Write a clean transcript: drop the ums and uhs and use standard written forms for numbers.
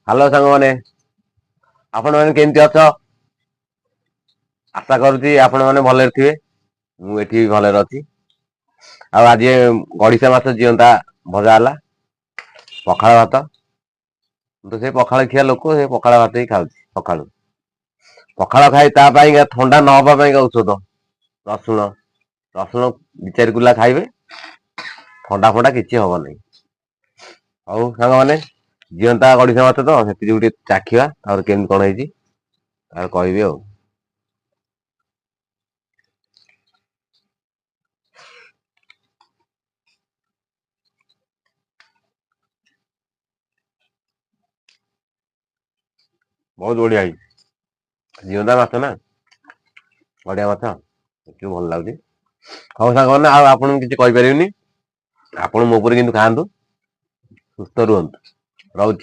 Hello सांग मैंने आपण मैंने केमती अछ आशा करुच्ची आपण मैंने भले थे मुझे भले अच्छी आज गड़िशा माछ जीवंता भजा है पखाड़ भात तो से पखाड़ खिया लोक से पखाड़ भात ही खाऊँ सका पखाड़ खाई थंडा न हवापाई औषध रसुण रसुण दी चार कुला खाइबे थंडा फंडा किसी हम ना हऊ सांग मैंने जीवंता गड़िशा माछ तो से चाखिया और केमती कौन है कहबी आ बहुत बढ़िया जीवंता माछ ना बढ़िया माछ देखिए भल लगे हौ सांग आपन किसी कहीपरिनी आप मो पर कि खातु सुस्थ रुहतु रोच।